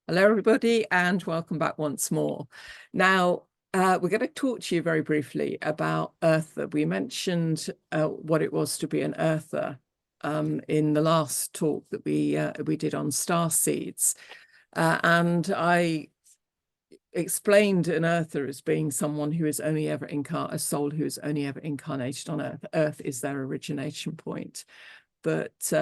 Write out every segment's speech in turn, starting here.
Hello, everybody, and welcome back once more. Now, we're going to talk to you very briefly about Earther. We mentioned what it was to be an Earther in the last talk that we did on star seeds, and I explained an Earther as being someone who is only ever a soul who is only ever incarnated on Earth. Earth is their origination point, but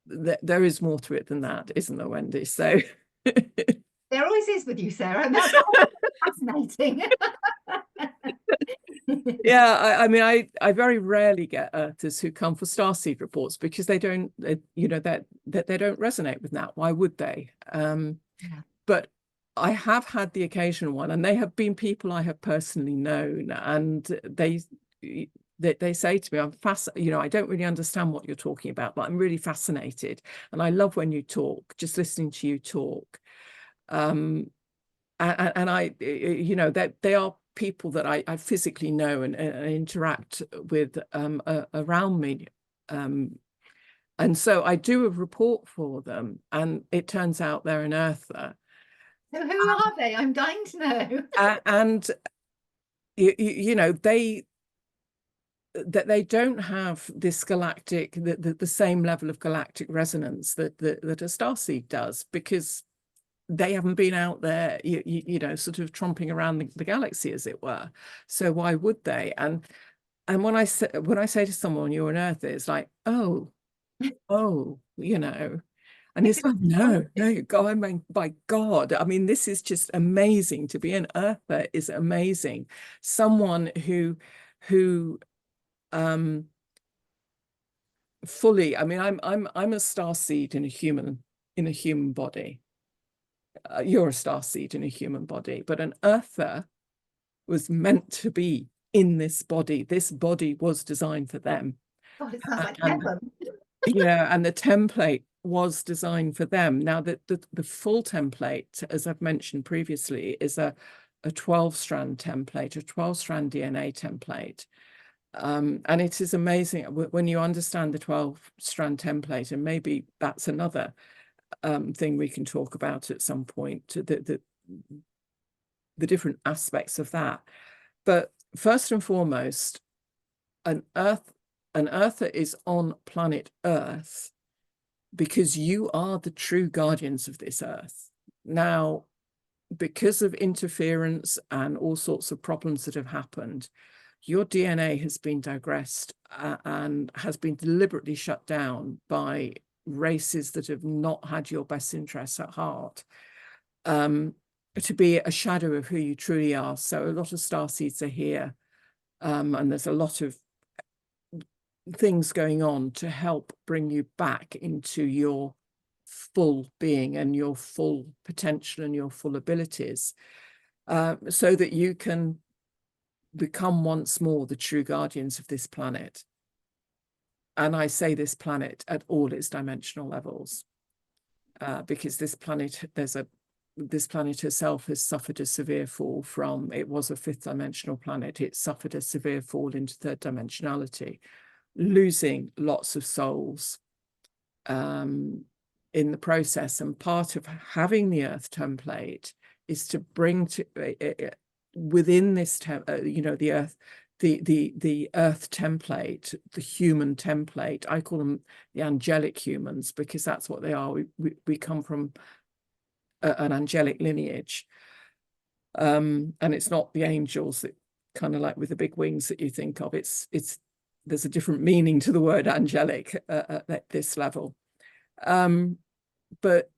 there is more to it than that, isn't there, Wendy? So there always is with you, Sarah, and that's fascinating. Yeah, I mean, I very rarely get Earthers who come for starseed reports because they don't, you know, that they don't resonate with that. Why would they? Yeah. But I have had the occasional one, and they have been people I have personally known, and they say to me, I'm fascinated, you know, I don't really understand what you're talking about, but I'm really fascinated. And I love when you talk, just listening to you talk. And I, you know, that they are people that I physically know and interact with around me. And so I do a report for them, and it turns out they're an Earther. So who are they? I'm dying to know. And you know, they don't have this galactic, the same level of galactic resonance that a starseed does, because they haven't been out there, you know, sort of tromping around the galaxy, as it were. So why would they? And when I say to someone you're an Earther, it's like, oh, you know. And it's like, no, God, I mean, by God, I mean, this is just amazing. To be an Earther is amazing. Someone who fully, I mean, I'm a starseed in a human body. You're a starseed in a human body, but an Earther was meant to be in this body. This body was designed for them. God, it sounds like heaven. Yeah, and the template was designed for them. Now, the full template, as I've mentioned previously, is a 12-strand template, a 12-strand DNA template. And it is amazing when you understand the 12-strand template, and maybe that's another thing we can talk about at some point, the different aspects of that. But first and foremost, an Earther is on planet Earth because you are the true guardians of this Earth. Now, because of interference and all sorts of problems that have happened, your DNA has been digressed and has been deliberately shut down by races that have not had your best interests at heart, to be a shadow of who you truly are. So a lot of starseeds are here, and there's a lot of things going on to help bring you back into your full being and your full potential and your full abilities, so that you can become once more the true guardians of this planet. And I say this planet at all its dimensional levels, because this planet, this planet herself has suffered a severe fall from, it was a 5th dimensional planet. It suffered a severe fall into 3rd dimensionality, losing lots of souls in the process. And part of having the Earth template is to bring to within this, you know, the Earth, the Earth template, the human template. I call them the angelic humans because that's what they are. We come from an angelic lineage, and it's not the angels that kind of like with the big wings that you think of. It's there's a different meaning to the word angelic at this level. But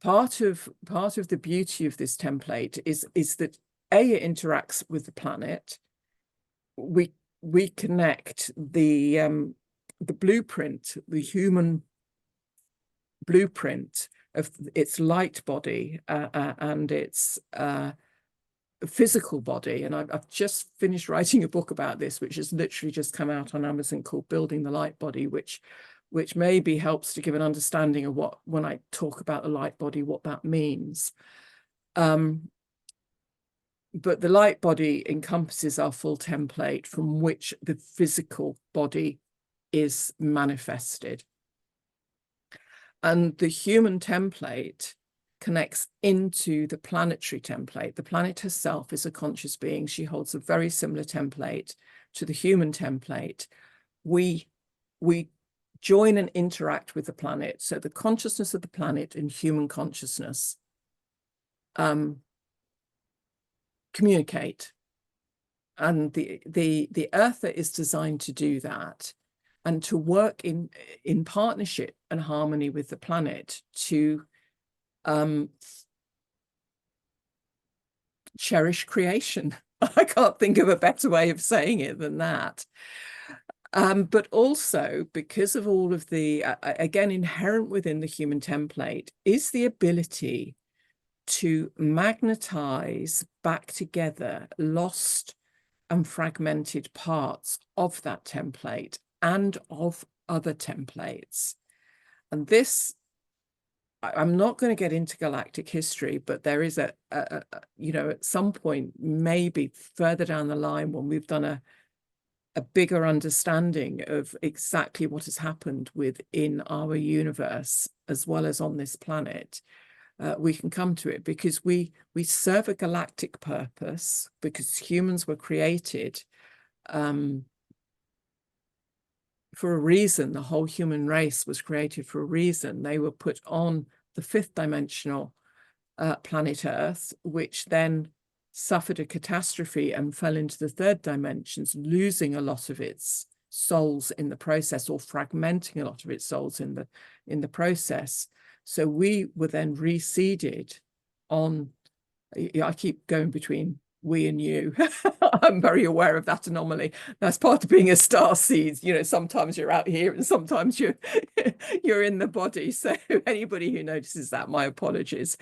part of the beauty of this template is that it interacts with the planet. We connect the blueprint, the human blueprint of its light body and its physical body. And I've just finished writing a book about this, which has literally just come out on Amazon, called Building the Light Body, which maybe helps to give an understanding of what, when I talk about the light body, what that means. But the light body encompasses our full template from which the physical body is manifested. And the human template connects into the planetary template. The planet herself is a conscious being. She holds a very similar template to the human template. We join and interact with the planet. So the consciousness of the planet and human consciousness communicate. And the earther is designed to do that and to work in partnership and harmony with the planet to cherish creation. I can't think of a better way of saying it than that. But also, because of all of the, again, inherent within the human template is the ability to magnetize back together lost and fragmented parts of that template and of other templates. And this, I'm not going to get into galactic history, but there is you know, at some point, maybe further down the line, when we've done a bigger understanding of exactly what has happened within our universe, as well as on this planet, we can come to it, because we serve a galactic purpose, because humans were created for a reason. The whole human race was created for a reason. They were put on the fifth dimensional planet Earth, which then suffered a catastrophe and fell into the third dimensions, losing a lot of its souls in the process, or fragmenting a lot of its souls in the process. So we were then reseeded on, I keep going between we and you. I'm very aware of that anomaly. That's part of being a star seed. You know, sometimes you're out here and sometimes you're in the body. So anybody who notices that, my apologies.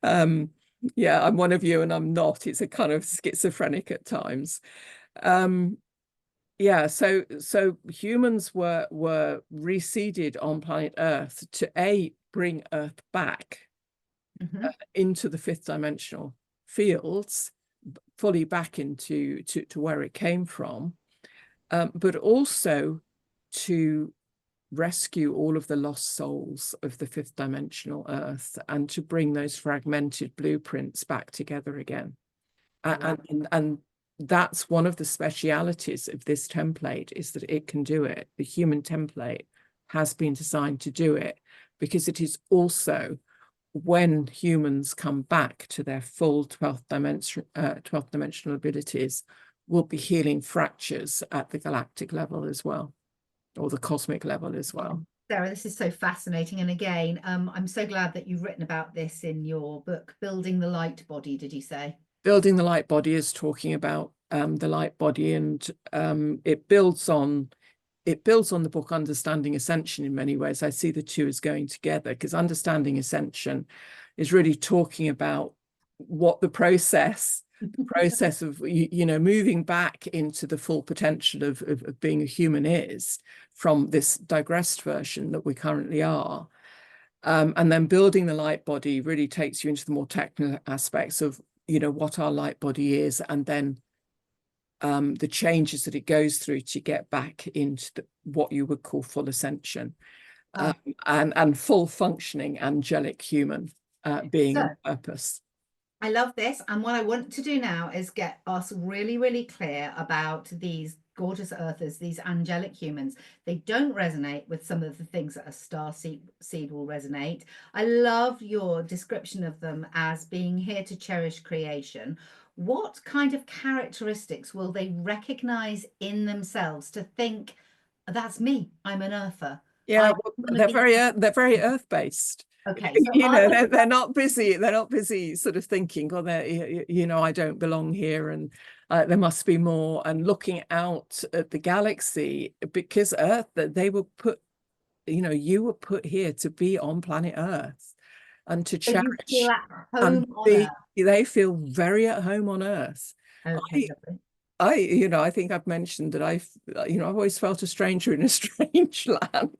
Yeah, I'm one of you and I'm not. It's a kind of schizophrenic at times. Yeah, so humans were reseeded on planet Earth to bring Earth back into the fifth dimensional fields, fully back into to where it came from, but also to rescue all of the lost souls of the fifth dimensional Earth, and to bring those fragmented blueprints back together again. And that's one of the specialities of this template, is that it can do it. The human template has been designed to do it, because it is also, when humans come back to their full 12th dimensional abilities, will be healing fractures at the galactic level as well, or the cosmic level as well. Sarah, this is so fascinating. And again, I'm so glad that you've written about this in your book, Building the Light Body, did you say? Building the Light Body is talking about the light body, and it builds on the book Understanding Ascension in many ways. I see the two as going together, because Understanding Ascension is really talking about what the process of, you know, moving back into the full potential of being a human is, from this digressed version that we currently are. And then Building the Light Body really takes you into the more technical aspects of, you know, what our light body is, and then the changes that it goes through to get back into what you would call full ascension, and full functioning angelic human being and purpose. I love this. And what I want to do now is get us really, really clear about these gorgeous earthers, these angelic humans. They don't resonate with some of the things that a star seed will resonate. I love your description of them as being here to cherish creation. What kind of characteristics will they recognize in themselves to think, that's me, I'm an earther? Yeah, they're very earth-based. Okay, so you know, they're not busy sort of thinking, oh, you know, I don't belong here, and there must be more, and looking out at the galaxy, because Earth, that they were put, you know, you were put here to be on planet Earth and to cherish, you feel at home on Earth. They feel very at home on Earth. Okay, you know, I think I've mentioned that I've always felt a stranger in a strange land.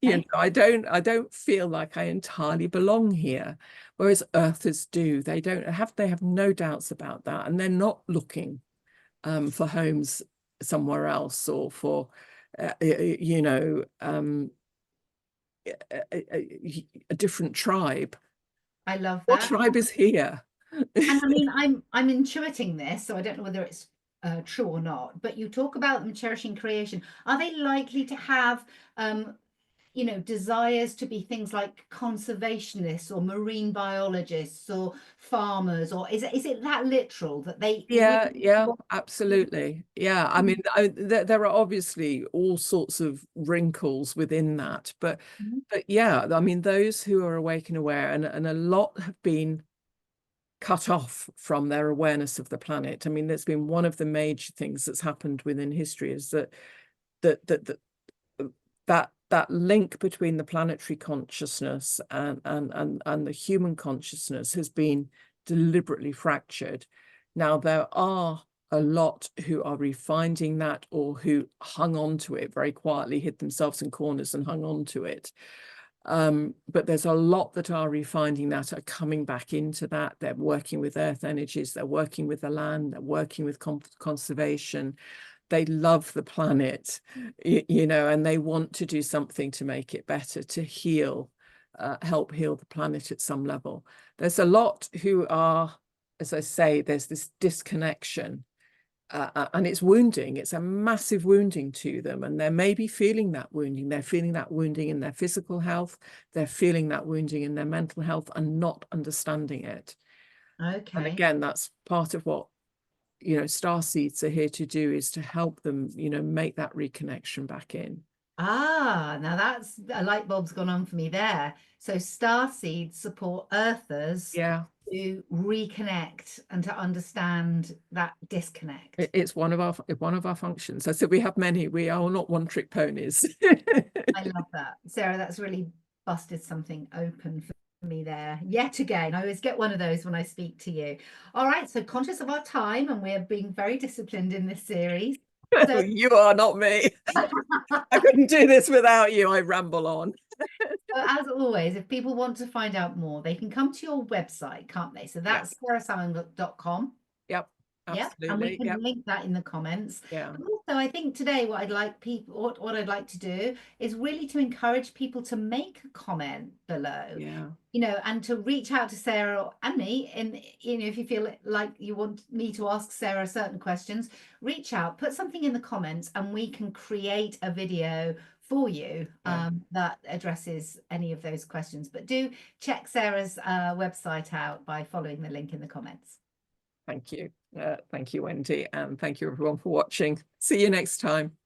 You know, I don't feel like I entirely belong here, whereas Earthers do. They have no doubts about that, and they're not looking for homes somewhere else, or for you know, a different tribe. I love What that. tribe is here? And I mean, I'm intuiting this, so I don't know whether it's true or not, but you talk about them cherishing creation. Are they likely to have, you know, desires to be things like conservationists or marine biologists or farmers, or is it that literal that they Yeah, really yeah, want? absolutely. Yeah, I mean, there are obviously all sorts of wrinkles within that, but Mhm. yeah, I mean, those who are awake and aware, and a lot have been cut off from their awareness of the planet. I mean, that's been one of the major things that's happened within history, is that that link between the planetary consciousness and the human consciousness has been deliberately fractured. Now, there are a lot who are refinding that, or who hung on to it very quietly, hid themselves in corners and hung on to it. But there's a lot that are refinding that, are coming back into that. They're working with earth energies, they're working with the land, they're working with conservation. They love the planet, you know, and they want to do something to make it better, to heal, help heal the planet at some level. There's a lot who are, as I say, there's this disconnection. And it's wounding. It's a massive wounding to them, and they may be feeling that wounding. They're feeling that wounding in their physical health. They're feeling that wounding in their mental health and not understanding it. And Okay. again, that's part of what, you know, star seeds are here to do, is to help them, you know, make that reconnection back in. Ah, now that's a light bulb's gone on for me there. So star seeds support earthers Yeah, to reconnect and to understand that disconnect. it's one of our functions. I said we have many. We are not one-trick ponies. I love that. Sarah, that's really busted something open for me there. Yet again, I always get one of those when I speak to you. All right, so conscious of our time, and we're being very disciplined in this series. So You are, not me. I couldn't do this without you. I ramble on. So as always, if people want to find out more, they can come to your website, can't they? So Yeah. that's sairasalmon.com. Yep. Yeah, and we Absolutely. can Yep. link that in the comments. Yeah. And also, I think today what I'd like people, what I'd like to do is really to encourage people to make a comment below, Yeah. you know, and to reach out to Sarah and me. And you know, if you feel like you want me to ask Sarah certain questions, reach out, put something in the comments, and we can create a video for you Yeah. that addresses any of those questions. But do check Sarah's website out by following the link in the comments. Thank you. Thank you, Wendy. And thank you everyone for watching. See you next time.